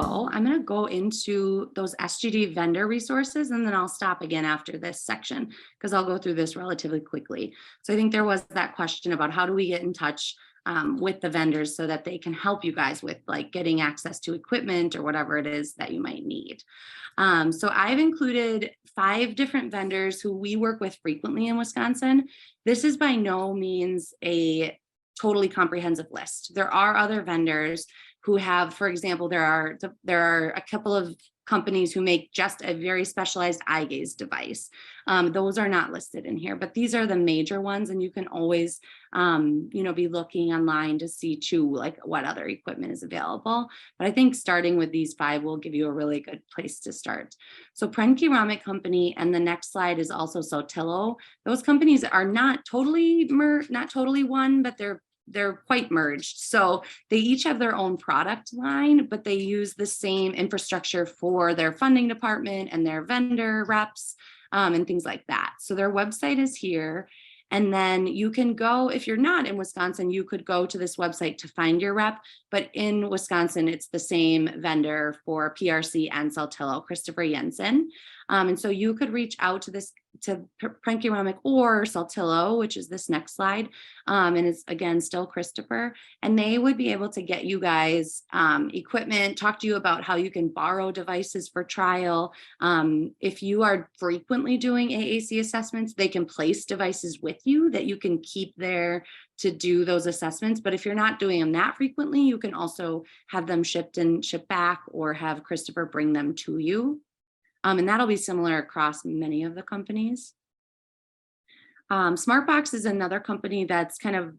So I'm going to go into those SGD vendor resources, and then I'll stop again after this section because I'll go through this relatively quickly. So I think there was that question about how do we get in touch with the vendors so that they can help you guys with like getting access to equipment or whatever it is that you might need. So I've included 5 different vendors who we work with frequently in Wisconsin. This is by no means a totally comprehensive list. There are other vendors who have, for example, there are a couple of companies who make just a very specialized eye gaze device. Those are not listed in here, but these are the major ones, and you can always, be looking online to see too, like what other equipment is available. But I think starting with these 5 will give you a really good place to start. So Pren Ceramic Company, and the next slide is also Saltillo. Those companies are not totally one, but they're quite merged. So they each have their own product line, but they use the same infrastructure for their funding department and their vendor reps and things like that. So their website is here. And then you can go, if you're not in Wisconsin, you could go to this website to find your rep. But in Wisconsin, it's the same vendor for PRC and Saltillo, Christopher Jensen. And so you could reach out to Pren Ceramic or Saltillo, which is this next slide, and it's again still Christopher, and they would be able to get you guys equipment, talk to you about how you can borrow devices for trial. If you are frequently doing AAC assessments, they can place devices with you that you can keep there to do those assessments. But if you're not doing them that frequently, you can also have them shipped and shipped back, or have Christopher bring them to you. And that'll be similar across many of the companies. SmartBox is another company that's kind of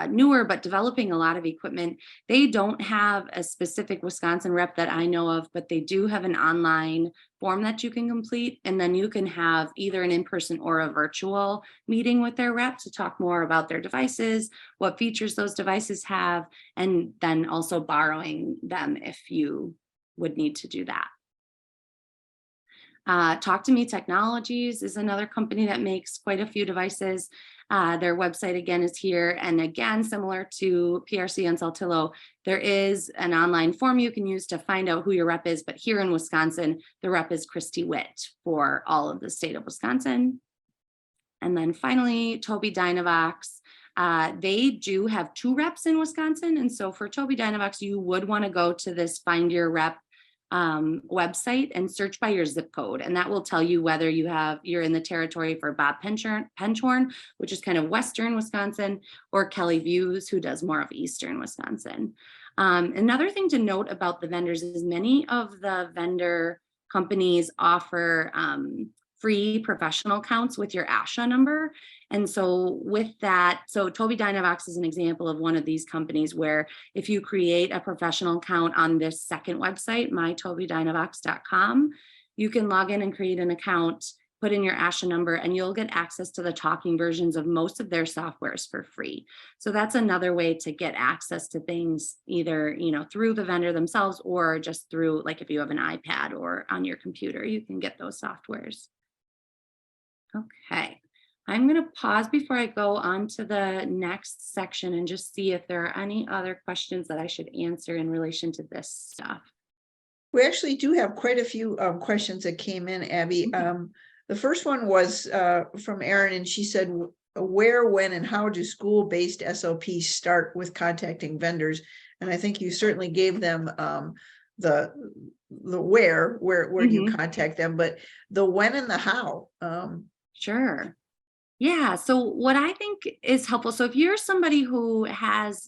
newer, but developing a lot of equipment. They don't have a specific Wisconsin rep that I know of, but they do have an online form that you can complete. And then you can have either an in-person or a virtual meeting with their rep to talk more about their devices, what features those devices have, and then also borrowing them if you would need to do that. Talk to Me Technologies is another company that makes quite a few devices. Their website again is here. And again, similar to PRC and Saltillo, there is an online form you can use to find out who your rep is. But here in Wisconsin, the rep is Christy Witt for all of the state of Wisconsin. And then finally, Tobii Dynavox. They do have 2 reps in Wisconsin. And so for Tobii Dynavox, you would want to go to this Find Your Rep website and search by your zip code, and that will tell you whether you're in the territory for Bob Penchorn, which is kind of western Wisconsin, or Kelly Views, who does more of eastern Wisconsin. Another thing to note about the vendors is many of the vendor companies offer free professional accounts with your ASHA number. And so with that, so Tobii Dynavox is an example of one of these companies where if you create a professional account on this second website, mytobiidynavox.com, you can log in and create an account, put in your ASHA number, and you'll get access to the talking versions of most of their softwares for free. So that's another way to get access to things, either through the vendor themselves, or just through, like, if you have an iPad or on your computer, you can get those softwares. Okay, I'm going to pause before I go on to the next section and just see if there are any other questions that I should answer in relation to this stuff. We actually do have quite a few questions that came in, Abby. The first one was from Erin, and she said, where, when, and how do school-based SOPs start with contacting vendors? And I think you certainly gave them the where do you contact them, but the when and the how. Sure. Yeah. So what I think is helpful, so if you're somebody who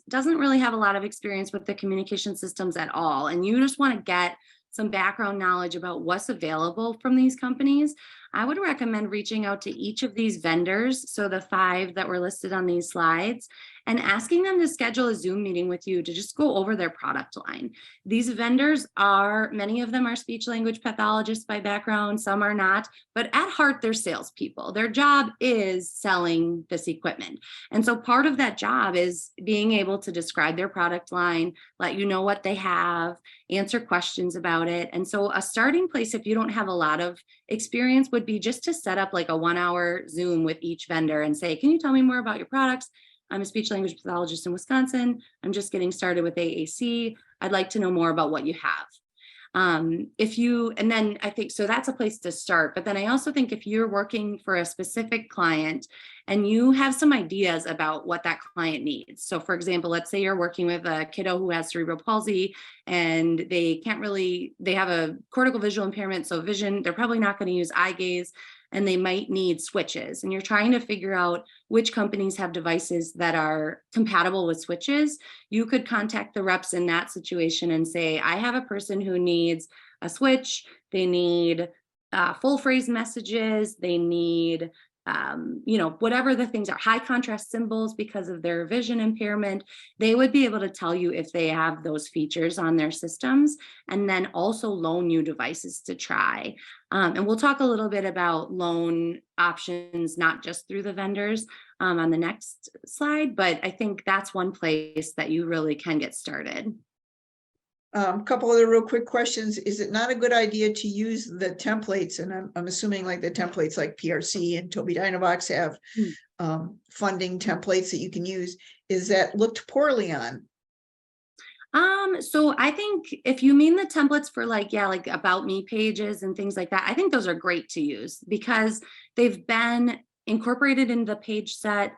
doesn't really have a lot of experience with the communication systems at all, and you just want to get some background knowledge about what's available from these companies, I would recommend reaching out to each of these vendors, so the 5 that were listed on these slides, and asking them to schedule a Zoom meeting with you to just go over their product line. These vendors many of them are speech language pathologists by background, some are not, but at heart, they're salespeople. Their job is selling this equipment. And so part of that job is being able to describe their product line, let you know what they have, answer questions about it. And so a starting place, if you don't have a lot of experience, would be just to set up like a 1-hour Zoom with each vendor and say, can you tell me more about your products? I'm a speech language pathologist in Wisconsin. I'm just getting started with AAC. I'd like to know more about what you have. And then I think, so that's a place to start. But then I also think if you're working for a specific client and you have some ideas about what that client needs. So for example, let's say you're working with a kiddo who has cerebral palsy and they have a cortical visual impairment. So vision, they're probably not going to use eye gaze, and they might need switches. And you're trying to figure out which companies have devices that are compatible with switches. You could contact the reps in that situation and say, I have a person who needs a switch. They need full phrase messages. They need, whatever the things are, high contrast symbols because of their vision impairment. They would be able to tell you if they have those features on their systems, and then also loan you devices to try. And we'll talk a little bit about loan options, not just through the vendors on the next slide, but I think that's one place that you really can get started. Couple other real quick questions. Is it not a good idea to use the templates? And I'm assuming like the templates like PRC and Tobii Dynavox have funding templates that you can use. Is that looked poorly on? So I think if you mean the templates for like about me pages and things like that, I think those are great to use because they've been incorporated into the page set.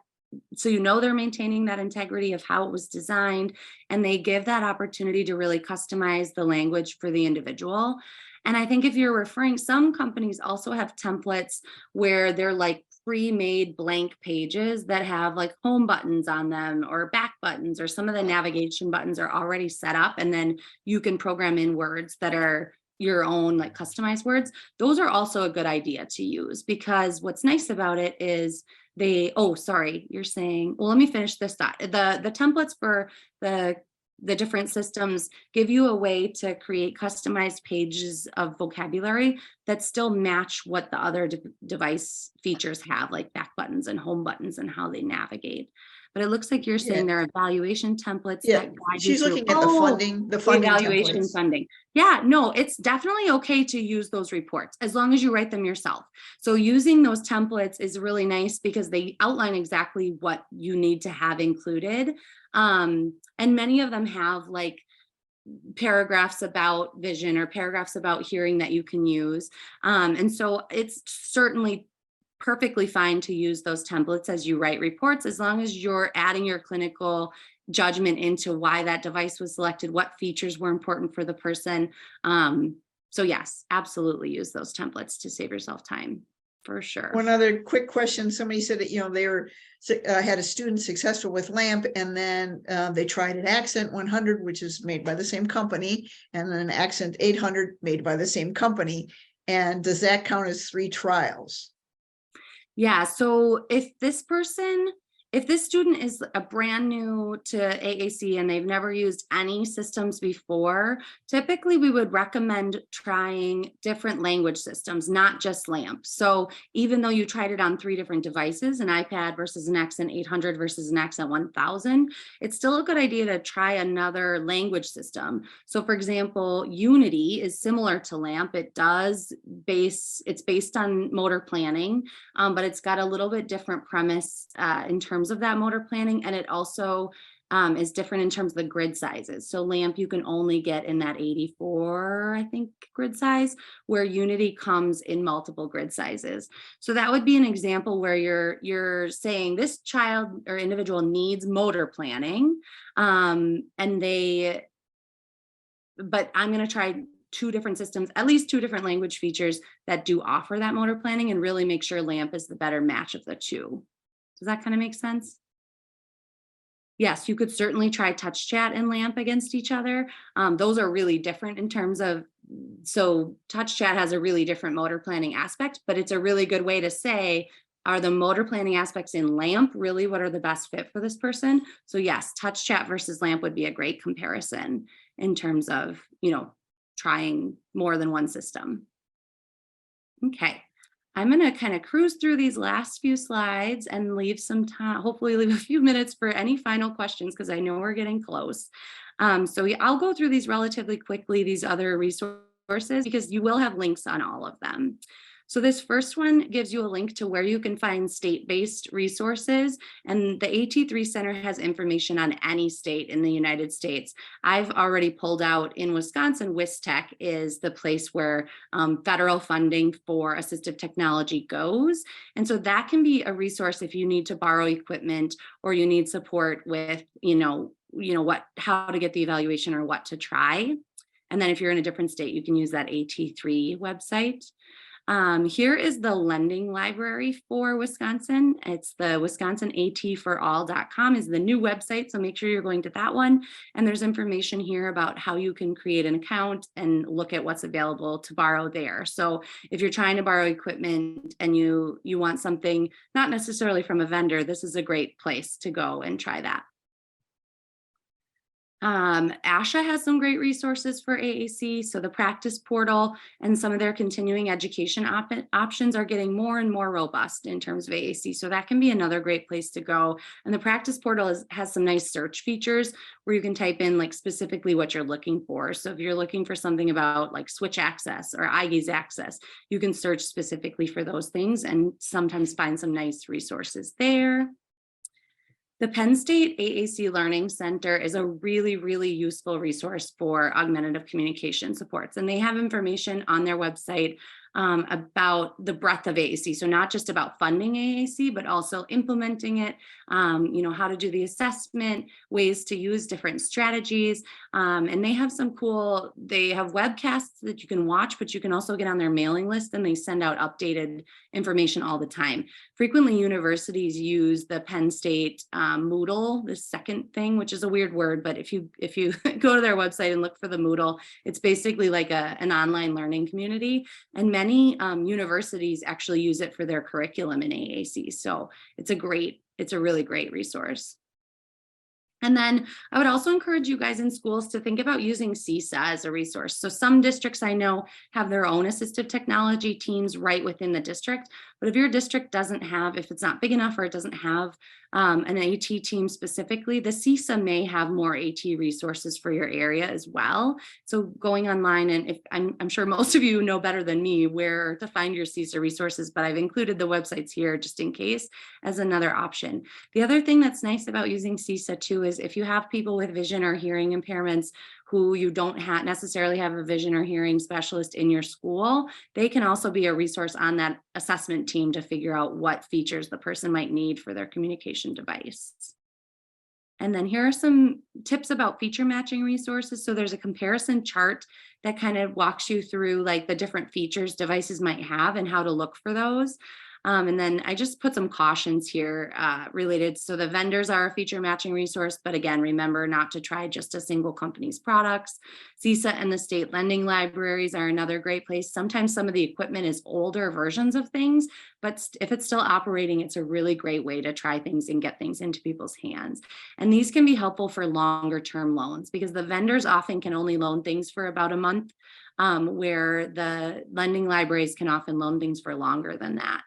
So they're maintaining that integrity of how it was designed, and they give that opportunity to really customize the language for the individual. And I think if you're referring, some companies also have templates where they're like pre-made blank pages that have like home buttons on them or back buttons, or some of the navigation buttons are already set up, and then you can program in words that are your own like customized words. Those are also a good idea to use because what's nice about it is you're saying, well, let me finish this thought. The templates for the different systems give you a way to create customized pages of vocabulary that still match what the other device features have, like back buttons and home buttons and how they navigate. But it looks like you're saying there are evaluation templates that guide you she's through. looking at the funding Evaluation templates. funding. Yeah, no, it's definitely okay to use those reports as long as you write them yourself. So using those templates is really nice because they outline exactly what you need to have included. And many of them have like paragraphs about vision or paragraphs about hearing that you can use. And so it's certainly perfectly fine to use those templates as you write reports, as long as you're adding your clinical judgment into why that device was selected, what features were important for the person. So yes, absolutely use those templates to save yourself time, for sure. One other quick question. Somebody said that, they were had a student successful with LAMP, and then they tried an Accent 100, which is made by the same company, and then an Accent 800 made by the same company. And does that count as 3 trials? Yeah, so if this student is a brand new to AAC and they've never used any systems before, typically we would recommend trying different language systems, not just LAMP. So even though you tried it on 3 different devices, an iPad versus an Accent 800 versus an Accent 1000, it's still a good idea to try another language system. So for example, Unity is similar to LAMP. It's based on motor planning, but it's got a little bit different premise in terms of that motor planning, and it also is different in terms of the grid sizes. So LAMP you can only get in that 84, I think, grid size, where Unity comes in multiple grid sizes. So that would be an example where you're saying this child or individual needs motor planning, but I'm going to try 2 different systems, at least 2 different language features that do offer that motor planning, and really make sure LAMP is the better match of the 2. Does that kind of make sense? Yes, you could certainly try touch chat and LAMP against each other. Those are really different in terms of, so touch chat has a really different motor planning aspect, but it's a really good way to say, are the motor planning aspects in LAMP really what are the best fit for this person? So yes, touch chat versus LAMP would be a great comparison in terms of, trying more than one system. Okay. I'm going to kind of cruise through these last few slides and leave some time, hopefully leave a few minutes for any final questions, because I know we're getting close. I'll go through these relatively quickly, these other resources, because you will have links on all of them. So this first one gives you a link to where you can find state-based resources, and the AT3 Center has information on any state in the United States. I've already pulled out in Wisconsin, WisTech is the place where federal funding for assistive technology goes. And so that can be a resource if you need to borrow equipment or you need support with, how to get the evaluation or what to try. And then if you're in a different state, you can use that AT3 website. Here is the lending library for Wisconsin. It's the wisconsinatforall.com is the new website. So make sure you're going to that one. And there's information here about how you can create an account and look at what's available to borrow there. So if you're trying to borrow equipment and you want something, not necessarily from a vendor, this is a great place to go and try that. ASHA has some great resources for AAC. So the practice portal and some of their continuing education options are getting more and more robust in terms of AAC. So that can be another great place to go. And the practice portal has some nice search features where you can type in like specifically what you're looking for. So if you're looking for something about like switch access or eye gaze access, you can search specifically for those things and sometimes find some nice resources there. The Penn State AAC Learning Center is a really, really useful resource for augmentative communication supports. And they have information on their website about the breadth of AAC. So not just about funding AAC, but also implementing it, how to do the assessment, ways to use different strategies. And they have they have webcasts that you can watch, but you can also get on their mailing list and they send out updated information all the time. Frequently universities use the Penn State Moodle, the second thing, which is a weird word, but if you go to their website and look for the Moodle, it's basically like an online learning community. And many universities actually use it for their curriculum in AAC. So it's a really great resource. And then I would also encourage you guys in schools to think about using CISA as a resource. So some districts I know have their own assistive technology teams right within the district. But if your district doesn't have, if it's not big enough or it doesn't have an AT team specifically, the CISA may have more AT resources for your area as well. So going online, and if I'm sure most of you know better than me where to find your CISA resources, but I've included the websites here just in case as another option. The other thing that's nice about using CISA too is if you have people with vision or hearing impairments who you don't necessarily have a vision or hearing specialist in your school, they can also be a resource on that assessment team to figure out what features the person might need for their communication device. And then here are some tips about feature matching resources. So there's a comparison chart that kind of walks you through like the different features devices might have and how to look for those. And then I just put some cautions here related. So the vendors are a feature matching resource, but again, remember not to try just a single company's products. CISA and the state lending libraries are another great place. Sometimes some of the equipment is older versions of things, but if it's still operating, it's a really great way to try things and get things into people's hands. And these can be helpful for longer term loans because the vendors often can only loan things for about a month, where the lending libraries can often loan things for longer than that.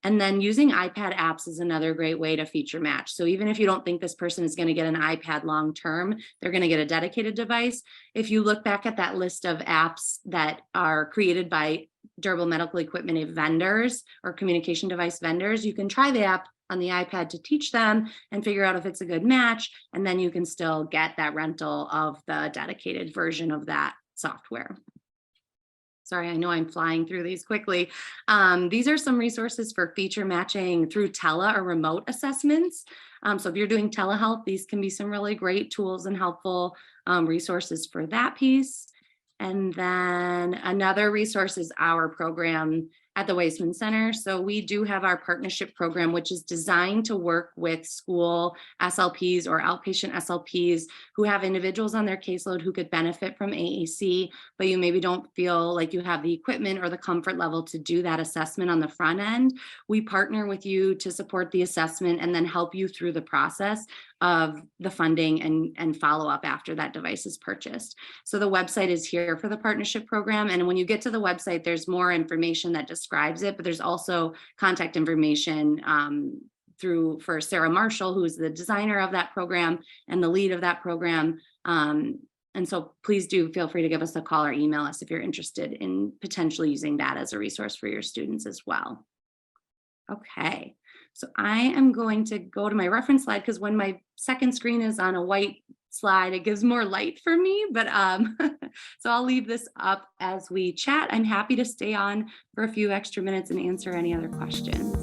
And then using iPad apps is another great way to feature match. So even if you don't think this person is going to get an iPad long term, they're going to get a dedicated device. If you look back at that list of apps that are created by durable medical equipment vendors or communication device vendors, you can try the app on the iPad to teach them and figure out if it's a good match. And then you can still get that rental of the dedicated version of that software. Sorry, I know I'm flying through these quickly. These are some resources for feature matching through tele or remote assessments. So if you're doing telehealth, these can be some really great tools and helpful resources for that piece. And then another resource is our program at the Weissman Center. So we do have our partnership program, which is designed to work with school SLPs or outpatient SLPs who have individuals on their caseload who could benefit from AAC, but you maybe don't feel like you have the equipment or the comfort level to do that assessment on the front end. We partner with you to support the assessment and then help you through the process of the funding and follow up after that device is purchased. So the website is here for the partnership program. And when you get to the website, there's more information that describes it, but there's also contact information for Sarah Marshall, who's the designer of that program and the lead of that program. And so please do feel free to give us a call or email us if you're interested in potentially using that as a resource for your students as well. Okay, so I am going to go to my reference slide because when my second screen is on a white slide, it gives more light for me, but so I'll leave this up as we chat. I'm happy to stay on for a few extra minutes and answer any other questions.